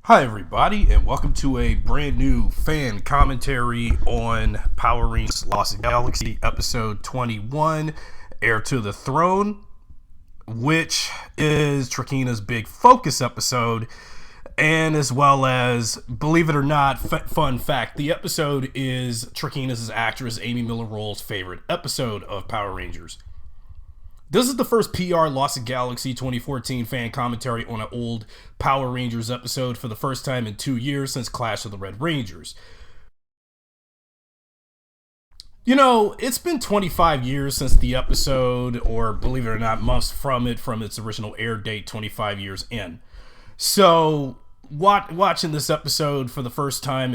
Hi everybody, and welcome to a brand new fan commentary on Power Rangers Lost Galaxy episode 21, Heir to the Throne, which is Trakeena's big focus episode, and as well as, believe it or not, fun fact, the episode is Trakeena's actress Amy Miller-Roll's favorite episode of Power Rangers. This is the first PRLostGalaxy 2014 fan commentary on an old Power Rangers episode for the first time in 2 years since Clash of the Red Rangers. You know, it's been 25 years since the episode, or believe it or not, months from its original air date, 25 years in. So, watching this episode for the first time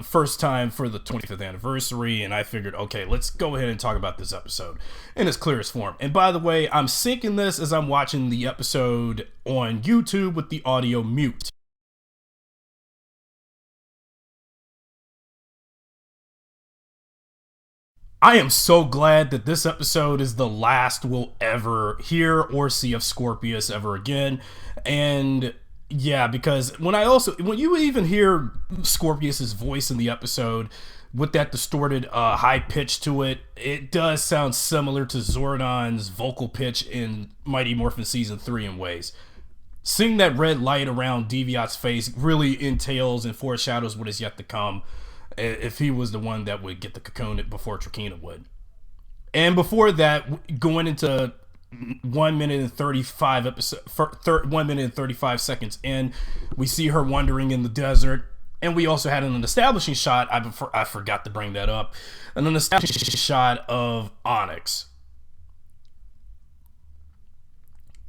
first time for the 25th anniversary, and I figured, okay, let's go ahead and talk about this episode in its clearest form. And by the way, I'm syncing this as I'm watching the episode on YouTube with the audio mute. I am so glad that this episode is the last we'll ever hear or see of Scorpius ever again. And yeah, because when you even hear Scorpius's voice in the episode with that distorted high pitch to it, it does sound similar to Zordon's vocal pitch in Mighty Morphin Season 3 in ways. Seeing that red light around Deviat's face really entails and foreshadows what is yet to come if he was the one that would get the cocoon before Trakeena would. And before that, going into 1 minute and 35 seconds in, we see her wandering in the desert, and we also had an establishing shot. I forgot to bring that up. An establishing shot of Onyx.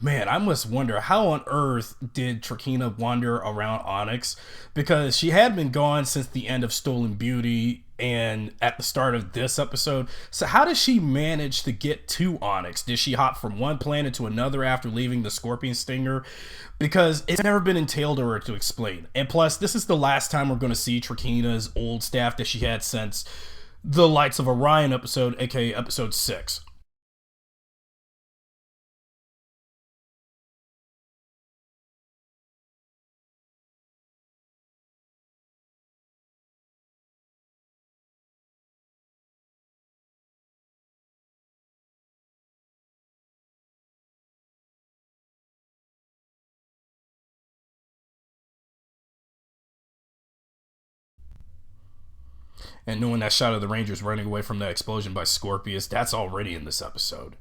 Man, I must wonder how on earth did Trakeena wander around Onyx, because she had been gone since the end of Stolen Beauty and at the start of this episode. So how does she manage to get to Onyx? Did she hop from one planet to another after leaving the Scorpion Stinger? Because it's never been entailed or to explain. And plus, this is the last time we're going to see Trakeena's old staff that she had since the Lights of Orion episode, aka episode 6. And knowing that shot of the Rangers running away from that explosion by Scorpius, that's already in this episode.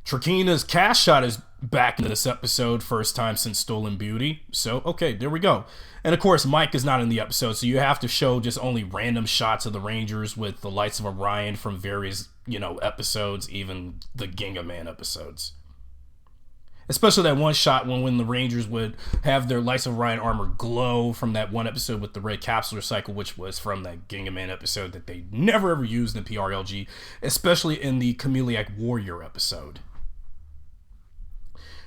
Trakeena's cast shot is back in this episode, first time since Stolen Beauty. So, okay, there we go. And of course, Mike is not in the episode, so you have to show just only random shots of the Rangers with the Lights of Orion from various, episodes, even the Ginga Man episodes. Especially that one shot when the Rangers would have their Lights of Orion armor glow from that one episode with the red capsular cycle, which was from that Ginga Man episode that they never ever used in PRLG, especially in the Chameleac Warrior episode.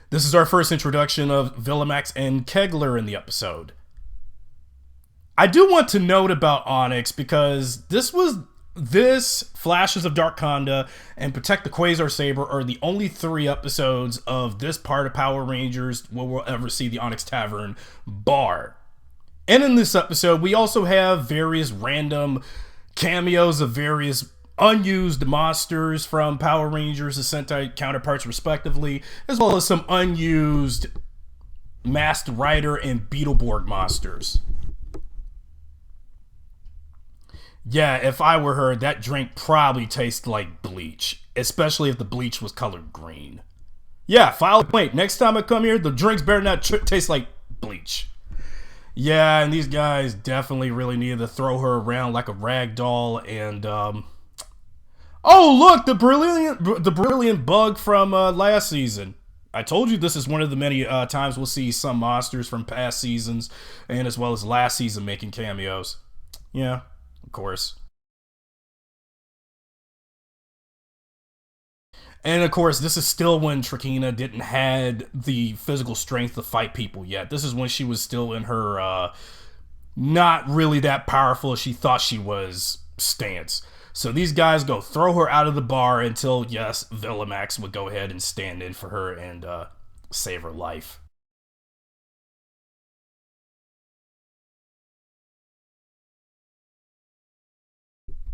This is our first introduction of Villamax and Kegler in the episode. I do want to note about Onyx, because this, Flashes of Darkonda, and Protect the Quasar Saber are the only 3 episodes of this part of Power Rangers where we'll ever see the Onyx Tavern bar. And in this episode, we also have various random cameos of various unused monsters from Power Rangers and Sentai counterparts respectively, as well as some unused Masked Rider and Beetleborg monsters. Yeah, if I were her, that drink probably tastes like bleach, especially if the bleach was colored green. Yeah, file a complaint. Next time I come here, the drinks better not taste like bleach. Yeah, and these guys definitely really needed to throw her around like a rag doll. And oh, look, the brilliant bug from last season. I told you this is one of the many times we'll see some monsters from past seasons, and as well as last season making cameos. Yeah, of course. And of course, this is still when Trakeena didn't had the physical strength to fight people yet. This is when she was still in her not really that powerful as she thought she was stance. So these guys go throw her out of the bar until, yes, Villamax would go ahead and stand in for her and save her life.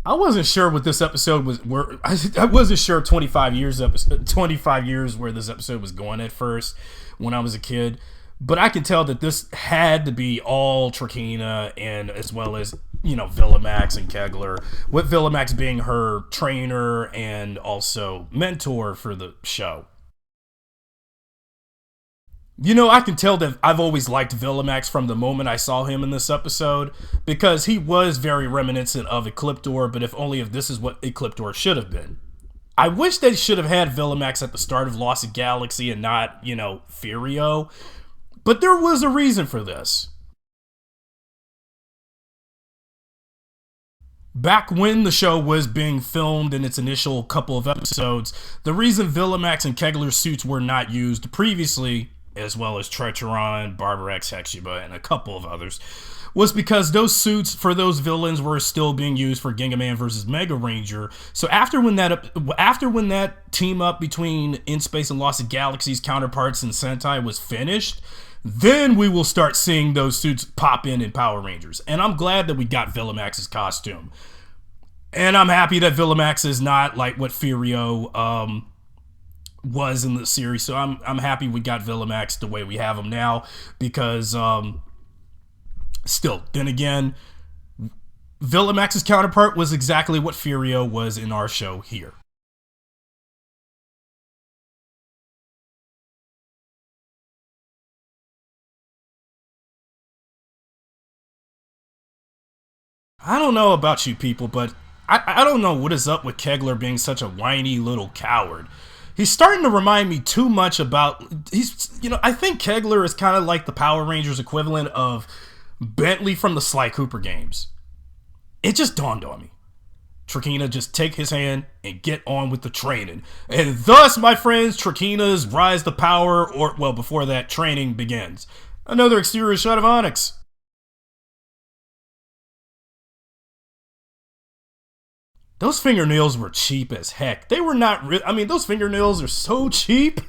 I wasn't sure what this episode was. Where I wasn't sure 25 years where this episode was going at first when I was a kid, but I can tell that this had to be all Trakeena and as well as Villamax and Kegler, with Villamax being her trainer and also mentor for the show. I can tell that I've always liked Villamax from the moment I saw him in this episode because he was very reminiscent of Ecliptor, but if this is what Ecliptor should have been. I wish they should have had Villamax at the start of Lost Galaxy and not, Furio, but there was a reason for this. Back when the show was being filmed in its initial couple of episodes, the reason Villamax and Kegler's suits were not used previously, as well as Trecheron, Barbarex, Hexiba, and a couple of others, was because those suits for those villains were still being used for Gingaman versus Mega Ranger. So after when that team up between In Space and Lost Galaxy's counterparts in Sentai was finished, then we will start seeing those suits pop in Power Rangers. And I'm glad that we got Villamax's costume. And I'm happy that Villamax is not like what Furio was in the series. So I'm happy we got Villamax the way we have him now, because still, then again, Villamax's counterpart was exactly what Furio was in our show here. I don't know about you people, but I don't know what is up with Kegler being such a whiny little coward. He's starting to remind me too much about... I think Kegler is kind of like the Power Rangers equivalent of Bentley from the Sly Cooper games. It just dawned on me. Trakeena just take his hand and get on with the training. And thus, my friends, Trakeena's rise to power, or, well, before that, training begins. Another exterior shot of Onyx. Those fingernails were cheap as heck. They were not those fingernails are so cheap.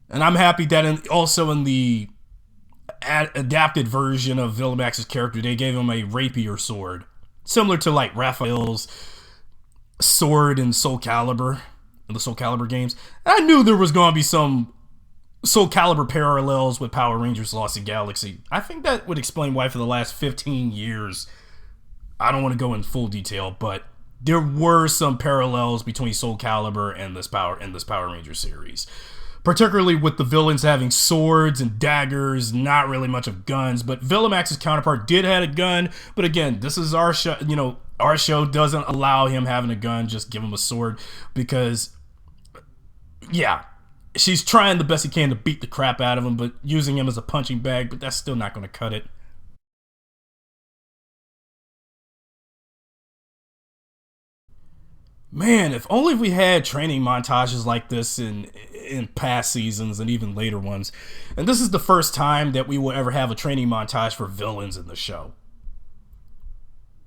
And I'm happy that also in the adapted version of Villamax's character, they gave him a rapier sword. Similar to like Raphael's sword in Soul Calibur, in the Soul Calibur games. And I knew there was going to be some Soul Calibur parallels with Power Rangers Lost Galaxy. I think that would explain why for the last 15 years, I don't want to go in full detail, but there were some parallels between Soul Calibur and this Power Ranger series. Particularly with the villains having swords and daggers, not really much of guns, but Villamax's counterpart did have a gun, but again, this is our show, our show doesn't allow him having a gun, just give him a sword, because, yeah, she's trying the best he can to beat the crap out of him, but using him as a punching bag, but that's still not going to cut it. Man, if only we had training montages like this in past seasons and even later ones. And this is the first time that we will ever have a training montage for villains in the show.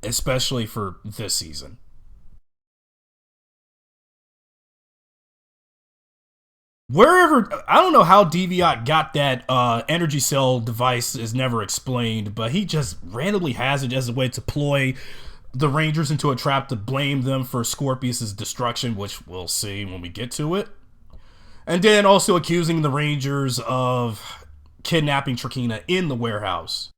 Especially for this season. Wherever, I don't know how Deviant got that energy cell device is never explained, but he just randomly has it as a way to ploy the Rangers into a trap to blame them for Scorpius' destruction, which we'll see when we get to it. And then also accusing the Rangers of kidnapping Trakeena in the warehouse.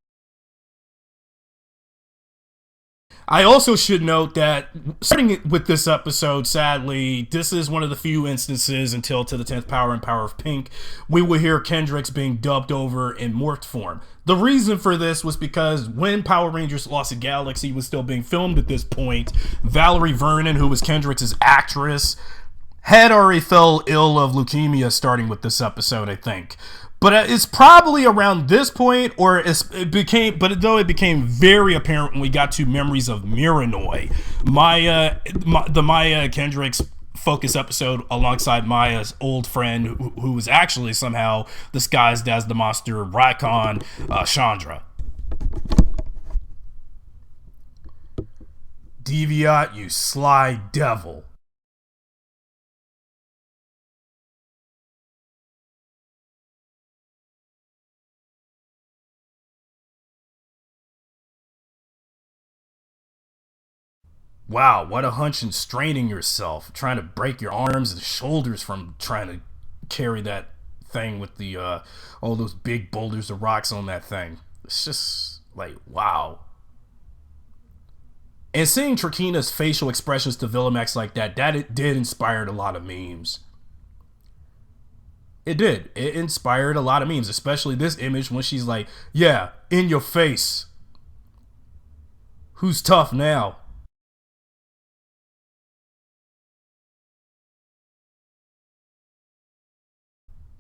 I also should note that, starting with this episode, sadly, this is one of the few instances until To the 10th Power and Power of Pink, we will hear Kendrix being dubbed over in morphed form. The reason for this was because when Power Rangers Lost Galaxy was still being filmed at this point, Valerie Vernon, who was Kendrix's actress, had already fell ill of leukemia starting with this episode, I think. But it's probably around this point, or it became very apparent when we got to Memories of Miranoi, the Maya Kendricks focus episode alongside Maya's old friend, who was actually somehow disguised as the monster Raikon, Chandra. Deviant, you sly devil. wow, what a hunch and straining yourself, trying to break your arms and shoulders from trying to carry that thing with the all those big boulders of rocks on that thing. It's just like, wow. And seeing Trakeena's facial expressions to Villamax like that it did inspire a lot of memes. It did. It inspired a lot of memes, especially this image when she's like, yeah, in your face. Who's tough now?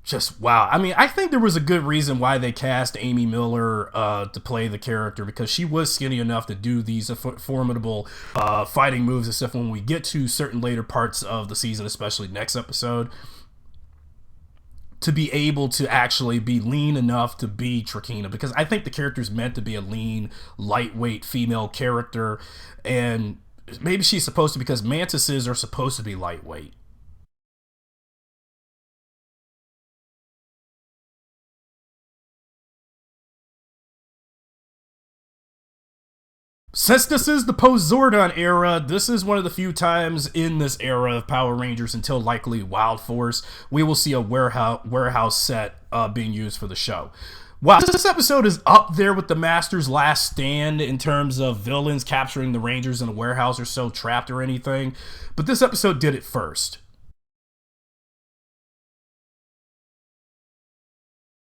Just wow. I mean, I think there was a good reason why they cast Amy Miller to play the character, because she was skinny enough to do these formidable fighting moves and stuff when we get to certain later parts of the season, especially next episode, to be able to actually be lean enough to be Trakeena, because I think the character is meant to be a lean, lightweight female character, and maybe she's supposed to, because mantises are supposed to be lightweight. Since this is the post-Zordon era, this is one of the few times in this era of Power Rangers, until likely Wild Force, we will see a warehouse set being used for the show. Wow, this episode is up there with the Master's Last Stand in terms of villains capturing the Rangers in a warehouse or so trapped or anything, but this episode did it first.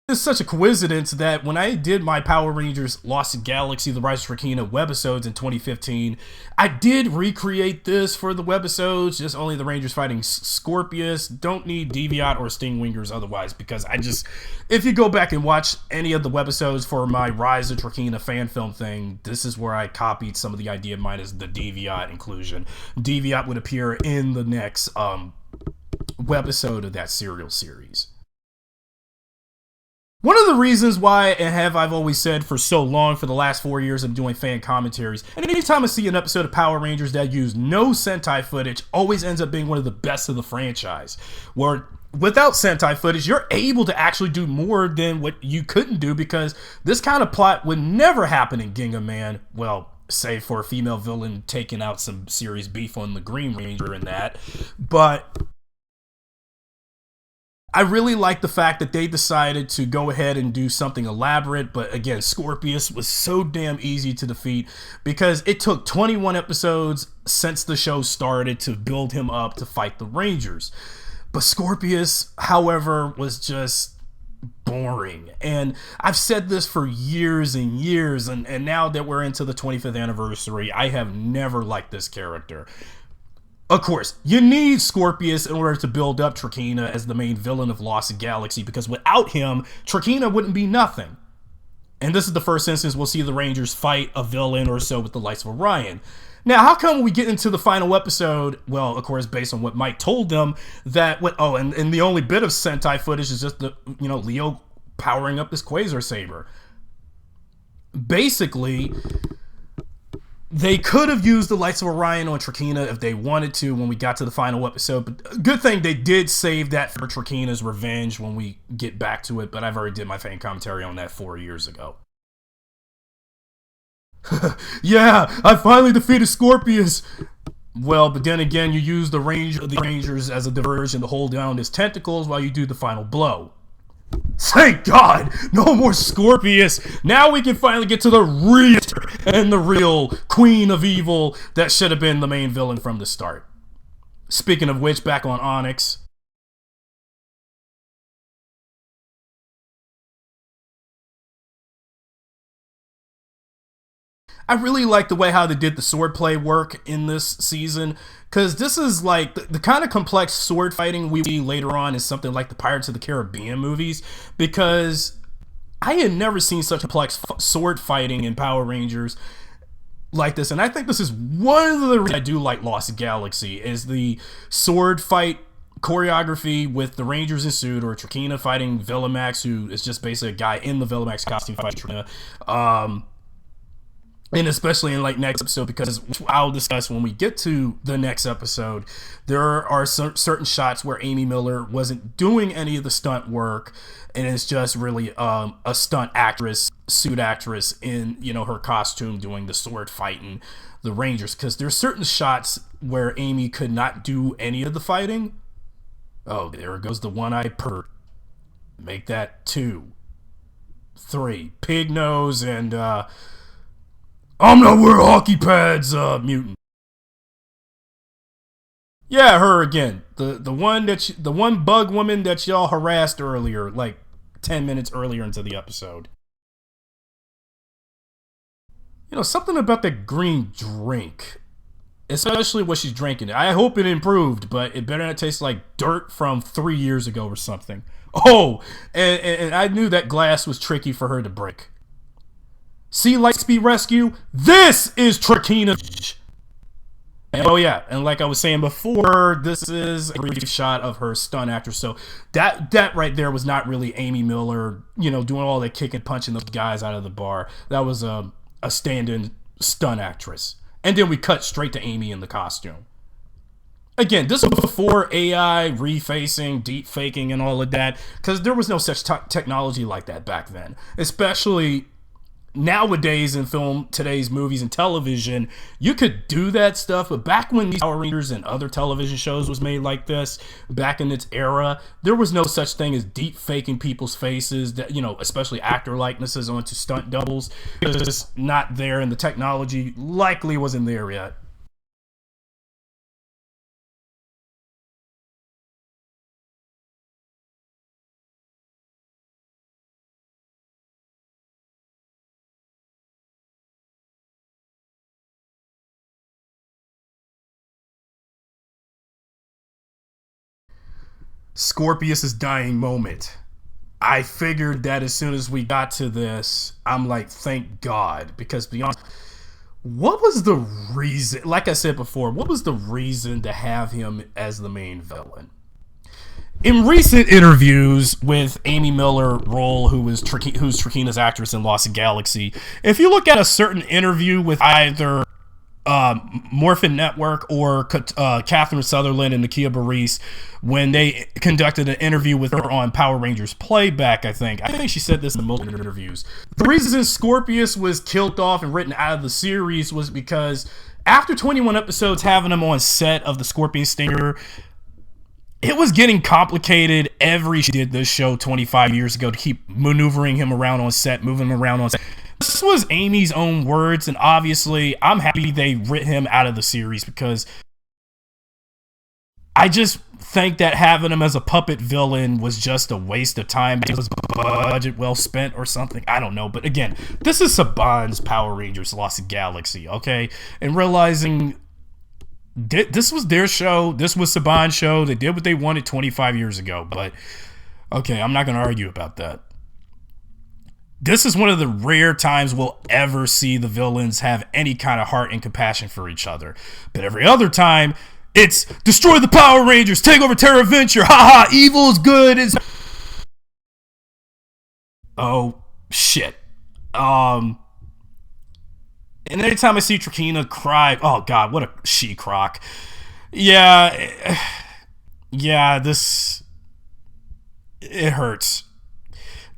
It's such a coincidence that when I did my Power Rangers Lost Galaxy, The Rise of Trakeena webisodes in 2015, I did recreate this for the webisodes, just only the Rangers fighting Scorpius. Don't need Deviant or Stingwingers otherwise, because if you go back and watch any of the webisodes for my Rise of Trakeena fan film thing, this is where I copied some of the idea minus the Deviant inclusion. Deviant would appear in the next webisode of that serial series. One of the reasons why, and I've always said for so long, for the last 4 years of doing fan commentaries, and anytime I see an episode of Power Rangers that use no Sentai footage, always ends up being one of the best of the franchise. Where without Sentai footage, you're able to actually do more than what you couldn't do, because this kind of plot would never happen in Gingham Man. Well, save for a female villain taking out some serious beef on the Green Ranger and that. But I really like the fact that they decided to go ahead and do something elaborate, but again, Scorpius was so damn easy to defeat, because it took 21 episodes since the show started to build him up to fight the Rangers. But Scorpius, however, was just boring. And I've said this for years and years, and now that we're into the 25th anniversary, I have never liked this character. Of course, you need Scorpius in order to build up Trakeena as the main villain of Lost Galaxy, because without him, Trakeena wouldn't be nothing. And this is the first instance we'll see the Rangers fight a villain or so with the Lights of Orion. Now, how come we get into the final episode? Well, of course, based on what Mike told them, that and the only bit of Sentai footage is just Leo powering up this Quasar Saber. Basically, they could have used the Lights of Orion on Trakeena if they wanted to when we got to the final episode, but good thing they did save that for Trakeena's revenge when we get back to it, but I've already did my fan commentary on that 4 years ago. Yeah, I finally defeated Scorpius! Well, but then again, you use the Rangers as a diversion to hold down his tentacles while you do the final blow. Thank God! No more Scorpius! Now we can finally get to the real and the real Queen of Evil that should have been the main villain from the start. Speaking of which, back on Onyx. I really like the way how they did the swordplay work in this season, because this is like the kind of complex sword fighting we see later on in something like the Pirates of the Caribbean movies, because I had never seen such complex sword fighting in Power Rangers like this, and I think this is one of the reasons I do like Lost Galaxy, is the sword fight choreography with the Rangers in suit, or Trakeena fighting Villamax, who is just basically a guy in the Villamax costume fighting Trakeena. and especially in like next episode, because I'll discuss when we get to the next episode, there are certain shots where Amy Miller wasn't doing any of the stunt work, and it's just really a stunt actress, suit actress in, you know, her costume doing the sword fighting the Rangers, because there's certain shots where Amy could not do any of the fighting. Oh, there goes the one-eyed pervert. Make that 2, 3. Pig nose and I'm not wearing hockey pads, mutant. Yeah, her again. The one bug woman that y'all harassed earlier, like 10 minutes earlier into the episode. You know, something about that green drink, especially what she's drinking. I hope it improved, but it better not taste like dirt from 3 years ago or something. Oh, and I knew that glass was tricky for her to break. See Lightspeed Rescue? This is Trakeena. Oh yeah, and like I was saying before, this is a brief shot of her stunt actress. So that right there was not really Amy Miller, you know, doing all that kicking, punching those guys out of the bar. That was a stand-in stunt actress. And then we cut straight to Amy in the costume. Again, this was before AI, refacing, deep faking, and all of that, because there was no such technology like that back then. Especially nowadays in film, today's movies and television, you could do that stuff, but back when these Power Rangers and other television shows was made like this, back in its era, there was no such thing as deep faking people's faces, that, you know, especially actor likenesses onto stunt doubles. It was just not there, and the technology likely wasn't there yet. Scorpius's dying moment. I figured that as soon as we got to this, I'm like, thank God, because beyond, what was the reason? Like I said before, what was the reason to have him as the main villain? In recent interviews with Amy Miller Roll, who's Trakeena's actress in Lost Galaxy, if you look at a certain interview with either Morphin Network or Catherine Sutherland and Nakia Burrese, when they conducted an interview with her on Power Rangers Playback, I think she said this in multiple interviews. The reason Scorpius was killed off and written out of the series was because after 21 episodes having him on set of the Scorpion Stinger, it was getting complicated. She did this show 25 years ago to keep maneuvering him around on set, moving him around on set. This was Amy's own words, and obviously I'm happy they writ him out of the series, because I just think that having him as a puppet villain was just a waste of time. It was budget well spent or something. I don't know. But again, this is Saban's Power Rangers Lost Galaxy, okay? And realizing this was their show. This was Saban's show. They did what they wanted 25 years ago. But, okay, I'm not going to argue about that. This is one of the rare times we'll ever see the villains have any kind of heart and compassion for each other. But every other time, it's destroy the Power Rangers, take over Terra Venture, haha, evil is good. Oh, shit. And every time I see Trakeena cry, oh god, what a she-croc. Yeah, it hurts.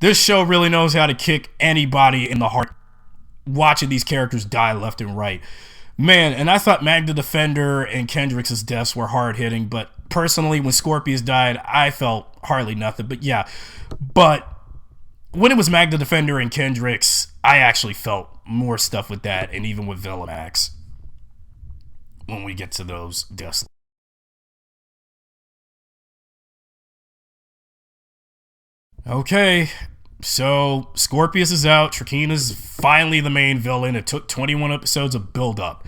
This show really knows how to kick anybody in the heart, watching these characters die left and right. Man, and I thought Magda Defender and Kendrick's deaths were hard-hitting, but personally, when Scorpius died, I felt hardly nothing. But yeah, but when it was Magda Defender and Kendrick's, I actually felt more stuff with that, and even with Villamax, when we get to those deaths. Okay, so Scorpius is out. Trakeena's finally the main villain. It took 21 episodes of build-up.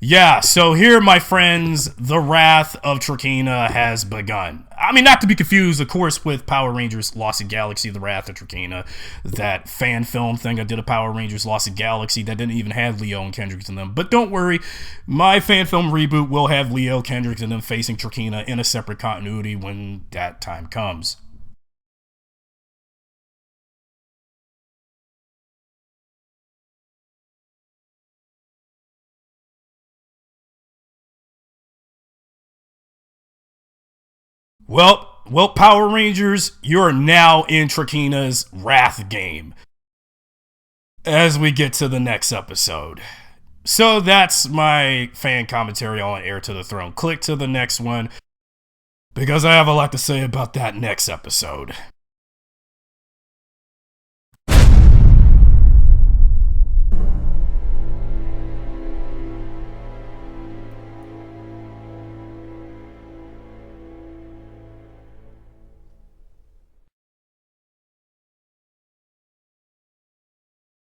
Yeah, so here, my friends, the wrath of Trakeena has begun. I mean, not to be confused, of course, with Power Rangers Lost Galaxy, The Wrath of Trakeena, that fan film thing I did of Power Rangers Lost Galaxy that didn't even have Leo and Kendricks in them. But don't worry, my fan film reboot will have Leo, Kendricks, and them facing Trakeena in a separate continuity when that time comes. Well, Power Rangers, you're now in Trakeena's Wrath game as we get to the next episode. So that's my fan commentary on Heir to the Throne. Click to the next one because I have a lot to say about that next episode.